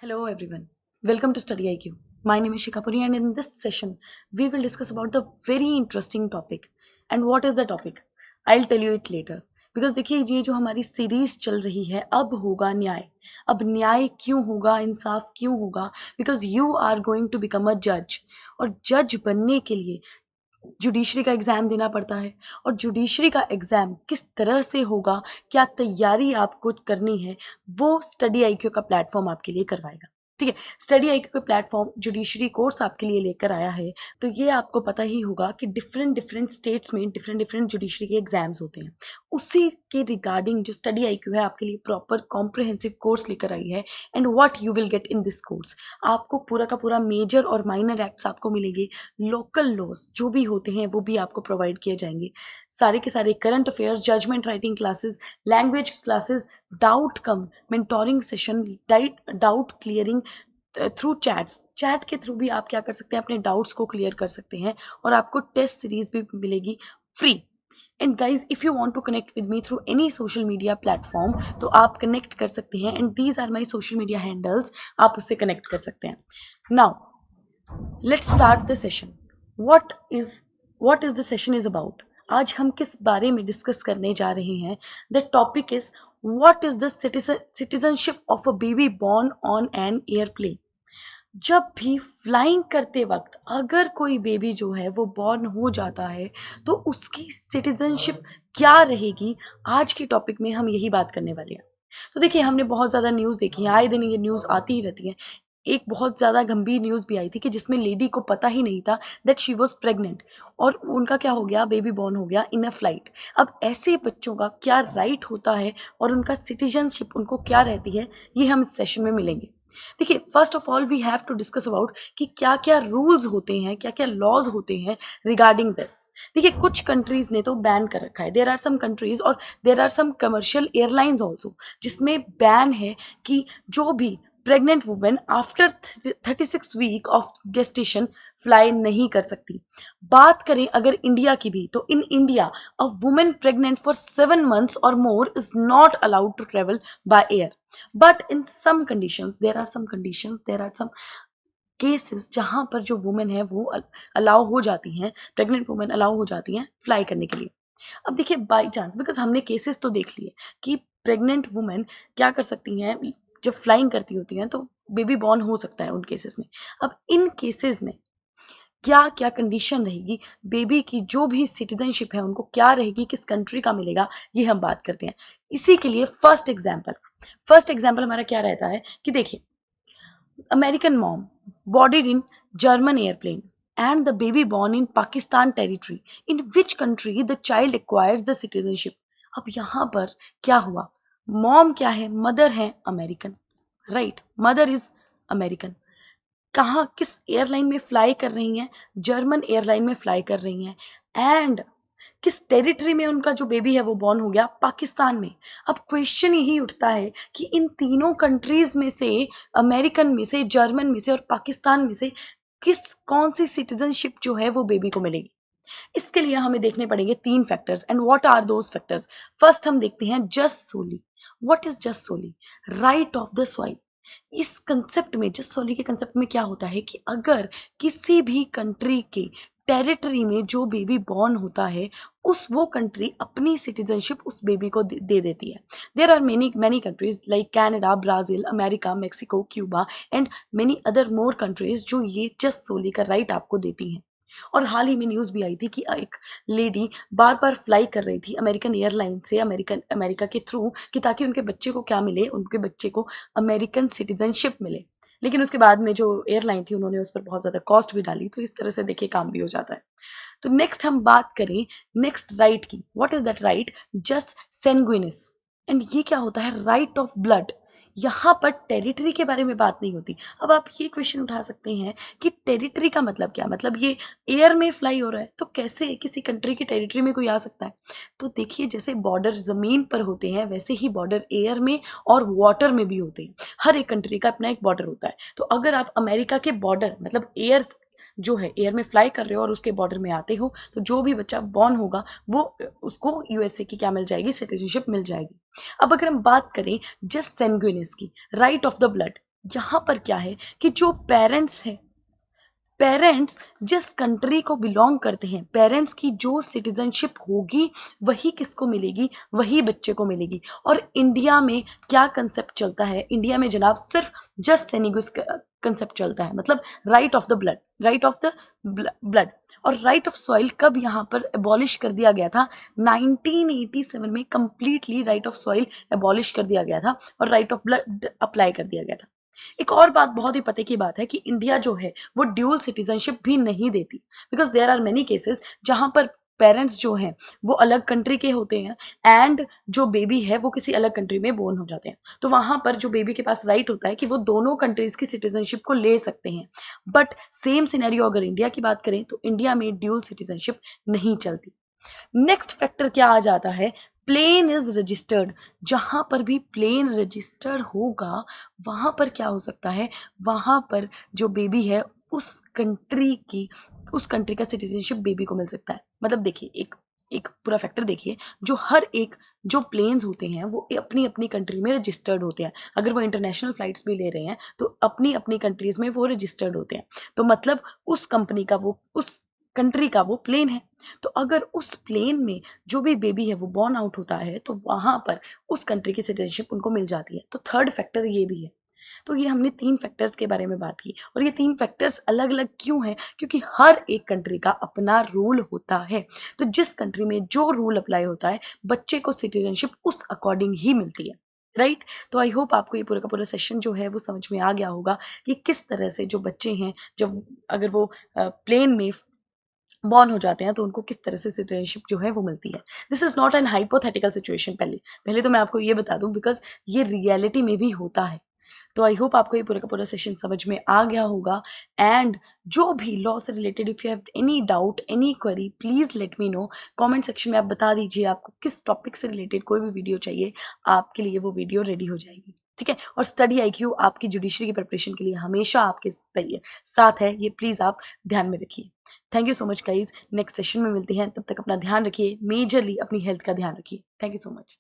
Hello everyone. Welcome to Study IQ. My name is Shikapuri and in this session we will discuss about the very interesting topic. And what is the topic? I'll tell you it later. Because देखिए ये जो हमारी series चल रही है अब होगा न्याय. अब न्याय क्यों होगा, इंसाफ क्यों होगा? Because you are going to become a जज. और जज बनने के लिए जुडिशरी का एग्जाम देना पड़ता है. और जुडिशरी का एग्जाम किस तरह से होगा, क्या तैयारी आपको करनी है, वो स्टडी आईक्यू का प्लेटफॉर्म आपके लिए करवाएगा. ठीक है, स्टडी आईक्यू का प्लेटफॉर्म जुडिशरी कोर्स आपके लिए लेकर आया है. तो ये आपको पता ही होगा कि डिफरेंट डिफरेंट स्टेट्स में डिफरेंट डिफरेंट जुडिशरी के एग्जाम्स होते हैं. उसी के रिगार्डिंग जो स्टडी आईक्यू है आपके लिए प्रॉपर कॉम्प्रिहेंसिव कोर्स लेकर आई है. And what you will get in this course, आपको पूरा का पूरा मेजर और माइनर एक्ट्स आपको मिलेंगे. लोकल लॉज जो भी होते हैं वो भी आपको प्रोवाइड किए जाएंगे. सारे के सारे current affairs, judgement writing classes, language classes, doubt cum mentoring session, doubt clearing through chat के थ्रू भी आप क्या कर सकते हैं, अपने डाउट्स को क्लियर कर सकते हैं. और आपको टेस्ट सीरीज भी मिलेगी फ्री. And guys if you want to connect with me through any social media platform तो आप कनेक्ट कर सकते हैं. And these are my social media handles, आप उससे कनेक्ट कर सकते हैं. Now let's start the session. What is the session is about. आज हम किस बारे में डिस्कस करने जा रहे हैं. The topic is what is the citizenship of a baby born on an airplane. जब भी फ्लाइंग करते वक्त अगर कोई बेबी जो है वो बॉर्न हो जाता है तो उसकी सिटीजनशिप क्या रहेगी, आज के टॉपिक में हम यही बात करने वाले हैं. तो देखिए हमने बहुत ज़्यादा न्यूज़ देखी है, आए दिन ये न्यूज़ आती ही रहती है. एक बहुत ज़्यादा गंभीर न्यूज़ भी आई थी कि जिसमें लेडी को पता ही नहीं था दैट शी वॉज प्रेग्नेंट और उनका क्या हो गया, बेबी बॉर्न हो गया इन अ फ्लाइट. अब ऐसे बच्चों का क्या राइट होता है और उनका सिटीजनशिप उनको क्या रहती है, ये हम इस सेशन में मिलेंगे. देखिए first of all we have to discuss about कि क्या क्या रूल्स होते हैं, क्या क्या लॉज होते हैं रिगार्डिंग दिस. देखिए कुछ कंट्रीज ने तो बैन कर रखा है. देर आर सम कंट्रीज और there are some commercial airlines also जिसमें बैन है कि जो भी pregnant women after 36 week of gestation fly नहीं कर सकती. बात करें अगर इंडिया की भी तो in India a women pregnant for 7 months और more is not allowed to travel by air. But in some conditions, there are some cases जहां पर जो वुमेन है वो अलाउ हो जाती हैं, प्रेग्नेंट वुमेन अलाउ हो जाती हैं फ्लाई करने के लिए. अब देखिए बाई चांस, बिकॉज हमने केसेस तो देख लिए कि प्रेग्नेंट वुमेन क्या कर सकती हैं, जब फ्लाइंग करती होती हैं तो बेबी बॉर्न हो सकता है उन केसेस में. अब इन केसेस में क्या क्या कंडीशन रहेगी, बेबी की जो भी सिटीजनशिप है उनको क्या रहेगी, किस कंट्री का मिलेगा, ये हम बात करते हैं. इसी के लिए फर्स्ट एग्जाम्पल हमारा क्या रहता है कि देखिए American mom bodied in German airplane and the baby born in Pakistan territory, in which country the child acquires the citizenship. अब यहाँ पर क्या हुआ, मॉम क्या है, मदर है American, right, mother is American. कहाँ किस एयरलाइन में फ्लाई कर रही हैं, जर्मन एयरलाइन में फ्लाई कर रही हैं. एंड किस टेरिटरी में उनका जो बेबी है वो बॉर्न हो गया, पाकिस्तान में. अब क्वेश्चन यही उठता है कि इन तीनों कंट्रीज में से, अमेरिकन में से, जर्मन में से और पाकिस्तान में से कौन सी सिटीजनशिप जो है वो बेबी को मिलेगी. इसके लिए हमें देखने पड़ेंगे 3 factors. And what are those factors. First हम देखते हैं jus soli. What is jus soli, right of the soil. इस कंसेप्ट में, जस्ट सोली के कंसेप्ट में क्या होता है कि अगर किसी भी कंट्री के टेरिटरी में जो बेबी बॉर्न होता है उस वो कंट्री अपनी सिटीजनशिप उस बेबी को दे देती है. There are many many countries like Canada, Brazil, America, Mexico, Cuba and many other more countries जो ये जस्ट सोली का राइट आपको देती हैं. और हाल ही में न्यूज़ भी आई थी कि एक लेडी बार बार फ्लाई कर रही थी अमेरिकन एयरलाइन से अमेरिका के थ्रू कि ताकि उनके बच्चे को क्या मिले, उनके बच्चे को अमेरिकन सिटीजनशिप मिले. लेकिन उसके बाद में जो एयरलाइन थी उन्होंने उस पर बहुत ज़्यादा कॉस्ट भी डाली. तो इस तरह से देखिए काम भी हो जाता है. तो नेक्स्ट हम बात करें नेक्स्ट राइट की. What is that right, jus sanguinis. And ये क्या होता है, राइट ऑफ ब्लड. यहाँ पर टेरिटरी के बारे में बात नहीं होती. अब आप ये क्वेश्चन उठा सकते हैं कि टेरिटरी का मतलब क्या, मतलब ये एयर में फ्लाई हो रहा है तो कैसे किसी कंट्री की टेरिटरी में कोई आ सकता है. तो देखिए जैसे बॉर्डर जमीन पर होते हैं वैसे ही बॉर्डर एयर में और वाटर में भी होते हैं. हर एक कंट्री का अपना एक बॉर्डर होता है. तो अगर आप अमेरिका के बॉर्डर मतलब एयर जो है एयर में फ्लाई कर रहे हो और उसके बॉर्डर में आते हो तो जो भी बच्चा बॉर्न होगा वो उसको यूएसए की क्या मिल जाएगी, सिटीजनशिप मिल जाएगी. अब अगर हम बात करें जस्ट सेंगुइनिस की, राइट ऑफ द ब्लड. यहाँ पर क्या है कि जो पेरेंट्स हैं, पेरेंट्स जिस कंट्री को बिलोंग करते हैं, पेरेंट्स की जो सिटीजनशिप होगी वही किसको मिलेगी, वही बच्चे को मिलेगी। और इंडिया में क्या कंसेप्ट चलता है, इंडिया में जनाब सिर्फ जस्ट सेनिगुस कंसेप्ट चलता है, मतलब right of the blood, right of the blood. और राइट ऑफ सॉइल कब यहाँ पर एबॉलिश कर दिया गया था, 1987 में completely right of soil abolish कर दिया गया था और राइट ऑफ ब्लड अप्लाई कर दिया गया था। एक और बात बहुत ही पते की बात है कि इंडिया जो है वो ड्यूल सिटीजनशिप भी नहीं देती, because there are many cases जहां पर पेरेंट्स जो हैं वो अलग कंट्री के होते हैं एंड जो बेबी है वो किसी अलग कंट्री में बोर्न हो जाते हैं, तो वहां पर जो बेबी के पास राइट होता है कि वो दोनों कंट्रीज की सिटीजनशिप को ले सकते हैं। बट सेम सिनेरियो अगर इंडिया की बात करें तो इंडिया में ड्यूल सिटीजनशिप नहीं चलती। नेक्स्ट फैक्टर क्या आ जाता है, प्लेन इज रजिस्टर्ड। जहां पर भी प्लेन रजिस्टर्ड होगा वहां पर क्या हो सकता है, वहां पर जो बेबी है उस कंट्री की, उस कंट्री का सिटीजनशिप बेबी को मिल सकता है। मतलब देखिए एक एक पूरा फैक्टर देखिए, जो हर एक जो प्लेन्स होते हैं वो अपनी अपनी कंट्री में रजिस्टर्ड होते हैं। अगर वो इंटरनेशनल फ्लाइट्स भी ले रहे हैं तो अपनी अपनी कंट्रीज में वो रजिस्टर्ड होते हैं। तो मतलब उस कंपनी का वो, उस कंट्री का वो प्लेन है। तो अगर उस प्लेन में जो भी बेबी है वो बॉर्न आउट होता है तो वहां पर उस कंट्री की सिटीजनशिप उनको मिल जाती है। तो थर्ड फैक्टर ये भी है। तो ये हमने तीन फैक्टर्स के बारे में बात की, और ये तीन फैक्टर्स अलग अलग क्यों हैं, क्योंकि हर एक कंट्री का अपना रूल होता है। तो जिस कंट्री में जो रूल अप्लाई होता है बच्चे को सिटीजनशिप उस अकॉर्डिंग ही मिलती है, राइट। तो आई होप आपको ये पूरा का पूरा सेशन जो है वो समझ में आ गया होगा कि किस तरह से जो बच्चे हैं, जब अगर वो प्लेन में बॉर्न हो जाते हैं तो उनको किस तरह से सिटीजनशिप जो है वो मिलती है। This is not an hypothetical situation, पहले पहले तो मैं आपको ये बता दूं, बिकॉज ये रियलिटी में भी होता है। तो आई होप आपको ये पूरा का पूरा सेशन समझ में आ गया होगा। एंड जो भी लॉ से related if you have any doubt, any query, please let me know. Comment section में आप बता दीजिए आपको किस टॉपिक से रिलेटेड कोई भी वीडियो चाहिए, आपके लिए वो वीडियो रेडी हो जाएगी, ठीक है। और स्टडी आईक्यू आपकी जुडिशरी की प्रिपरेशन के लिए हमेशा आपके साथ है, ये प्लीज आप ध्यान में रखिए। Thank you so much guys, next session में मिलते हैं, तब तक अपना ध्यान रखिए, मेजरली अपनी हेल्थ का ध्यान रखिए। Thank you so much.